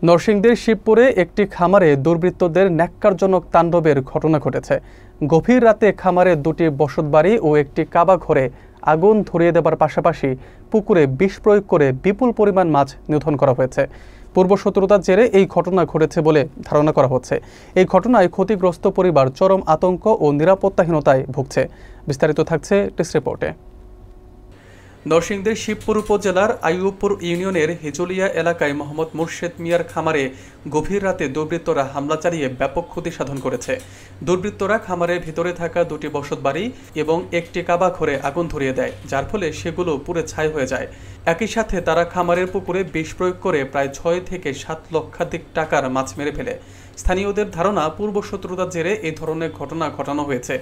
নরসিংদীর শিবপুরে একটি খামারে দুর্বৃত্তদের ন্যাক্কারজনক তাণ্ডবের ঘটনা ঘটেছে। গভীর রাতে খামারে দুটি বসতবাড়ি ও একটি কাবা ঘরে আগুন ধরিয়ে দেবার পাশাপাশি পুকুরে বিষ প্রয়োগ করে বিপুল পরিমাণ মাছ নিধন করা হয়েছে। পূর্বশত্রুতার জেরে এই ঘটনা ঘটেছে বলে ধারণা করা হচ্ছে। এই ঘটনায় ক্ষতিগ্রস্ত পরিবার চরম আতঙ্ক ও নিরাপত্তাহীনতায় ভুগছে। বিস্তারিত থাকছে টেস্ট রিপোর্টে। নরসিংদীর শিবপুর উপজেলার আইয়ুবপুর ইউনিয়নের হিজলিয়া এলাকায় মোহাম্মদ মুর্শেদ মিয়ার খামারে গভীর রাতে দুর্বৃত্তরা হামলা চালিয়ে ব্যাপক ক্ষতি সাধন করেছে। দুর্বৃত্তরা খামারের ভিতরে থাকা দুটি বসতবাড়ি এবং একটি কাবা ঘরে আগুন ধরিয়ে দেয়, যার ফলে সেগুলো পুড়ে ছাই হয়ে যায়। একই সাথে তারা খামারের পুকুরে বিষ প্রয়োগ করে প্রায় 6 থেকে 7 লক্ষাধিক টাকার মাছ মেরে ফেলে। স্থানীয়দের ধারণা পূর্বশত্রুতার জেরে এই ধরনের ঘটনা ঘটানো হয়েছে।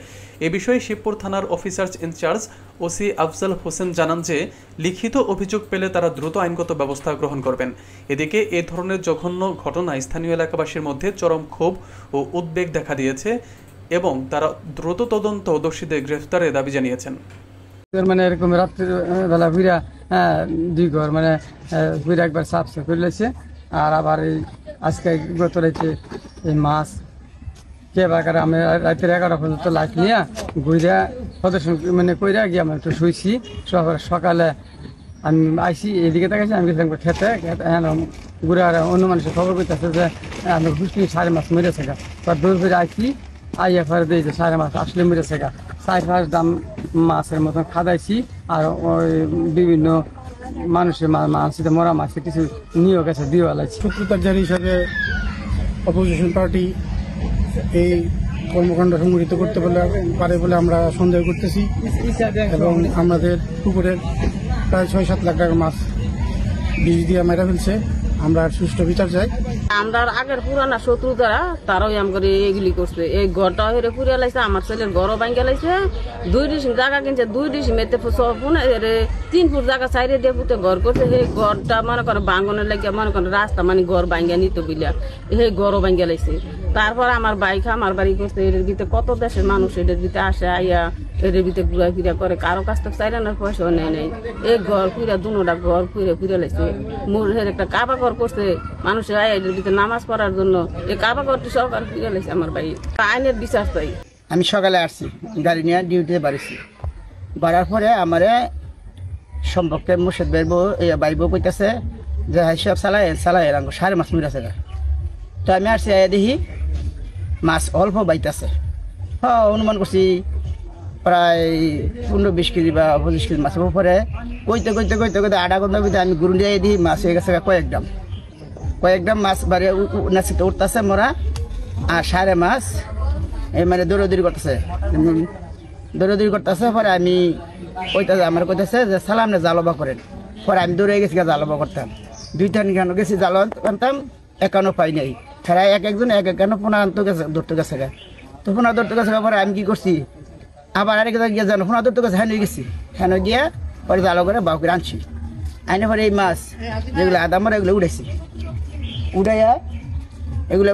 এ বিষয়ে শিবপুর থানার officer in charge OC Afzal Hossain জানান যে লিখিত অভিযোগ পেলে তারা দ্রুত আইনগত ব্যবস্থা গ্রহণ করবেন। এদিকে এ ধরনের জঘন্য ঘটনায় স্থানীয় এলাকাবাসীর মধ্যে চরম ক্ষোভ ও উদ্বেগ দেখা দিয়েছে এবং তারা দ্রুত তদন্ত দোষীদের গ্রেফতারের দাবি জানিয়েছেন। মানে এরকম রাত্রির বেলা ঘুরা দুই ঘর মানে ঘুরে একবার সাফ সাফ করে লেছে। আর আবার এই আজকে গত রাইতে এই মাছ কে বাকার আমি রাতের 11টা পর্যন্ত লাইট নিয়ে ঘুরে প্রদর্শন মানে কইরা গিয়ে আমি একটু শুয়েছি। সকালে আমি আইসি এদিকে তাকাইছি, আমি গেছিলাম খেতে ঘুরে আর অন্য মানুষের খবর করতেছে যে আমি ঘুষি 5.5 মাছ মেরেছে গা। দূর করে আইসি আইয়া ফের দিয়েছে 5.5 মাছ আসলে মেরেছে গা। 4-5 দাম মাছের মতন খাদাইছি। আর ওই বিভিন্ন মানুষের মাছতে মরা মাছে কিছু নিয়েও গেছে দিয়ে লাগছে। শত্রুতার জারি হিসাবে অপোজিশন পার্টি এই কর্মকাণ্ড সংগঠিত করতে পারে বলে আমরা সন্দেহ করতেছি এবং আমাদের পুকুরের প্রায় 6-7 লাখ টাকার মাছ বিষ দিয়ে মেরা ফেলছে। আমরা সুষ্ঠু বিচার চাই। আমরা আগের পুরানা শত্রু দ্বারা তারাই আমাকে এগুলি করছে। এই ঘরটা হয়ে পুড়ে লাইছে, আমার ছেলের ঘরও ভাঙ্গে লাইছে। 2 ডিসিম জায়গা কিনছে, 2 ডিসিম এতে 3 ফুট জায়গা চাইরে দিয়ে পুঁতে ঘর করছে। সেই ঘরটা মনে করে ভাঙ্গনের লাগিয়ে মনে করেন রাস্তা মানে ঘর ভাঙ্গা নিত বিলিয়া সেই ঘরও ভাঙ্গে লাইছে। তারপর আমার বাইক আমার বাড়ি করছে। এর ভিতরে কত দেশের মানুষ এদের ভিতরে আসে আইয়া এর ভিতরে ঘুরা ফিরা করে, কারো কাছ থেকে চাইরানোর পয়সাও নেই নেই। এই ঘর ফিরা দুটা ঘর ফিরে লাইছে। মোর একটা কাবা ঘর করছে মানুষের এদের ভিতরে নামাজ পড়ার জন্য। এই কাবা ঘরটি সরকার ফিরে লাইছে আমার বাড়ি। আইনের বিচার চাই। আমি সকালে আসছি, গাড়ি নিয়ে ডিউটিতে বাড়িছি। বাড়ার পরে আমার সম্পর্কে মুর্শেদ ভাই বউ কইতেছে যে সব চালাই 5.5 মাছ মিরাছে। তো আমি আসছি দেখি মাছ অল্প বাইতেছে। অনুমান করছি প্রায় 15-20 কেজি বা 25 কেজি মাছের উপরে। কইতে আধা ঘন্টার ভিতরে আমি গুরু দিয়ে দিই মাছ হয়ে গেছে কয়েক গ্রাম মাছ বাড়ি নাচিতে উঠতেছে মরা। আর 5.5 মাছ এই মানে দৌড়দৌড়ি করতেছে। পরে আমি আমার কইতেছে যে সালাম না জালবা করেন। পরে আমি দৌড়ে গেছি জালবা করতাম। 2-3 খানো গেছি জাল আনতাম, একানো পাই নাই। ফেরাই একজন এক একানো পোনা আনতে গেছে, ধরতে গেছে। তো পোনা ধরতে গেছে পরে আমি কি করছি আবার আরেক গিয়ে জানো পোনা ধরতে গেছে হ্যাঁ গেছি। হ্যাঁ গিয়া পরে জালো করে বাউ করে আনছি। আইনে পরে এই মাছ যেগুলো আদা মরা এগুলো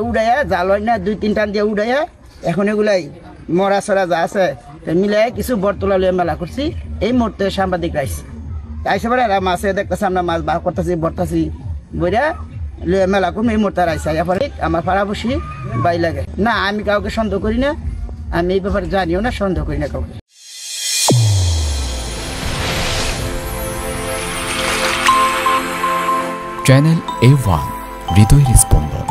উড়াইয়া জাল হয় না 2-3 টান দিয়ে উড়াইয়া এখন এগুলাই মরা সরা যা আছে মিলাই কিছু বরতলা লিয়ে মেলা করছি। এই মুহূর্তে সাংবাদিক রাইছি আইসে পরে এরা মাছে দেখতেছে আমরা মাছ বার করতেছি বরতাছি বইরা লিয়ে মেলা করবো। এই মুহূর্তে রাইছি পরে আমার পাড়া বসি বাই লাগে না। আমি কাউকে সন্দেহ করি না, আমি এই ব্যাপারে জানিও না, সন্দেহ করি না কাউকে। চ্যানেল A1 হৃদয়ের স্পন্দন।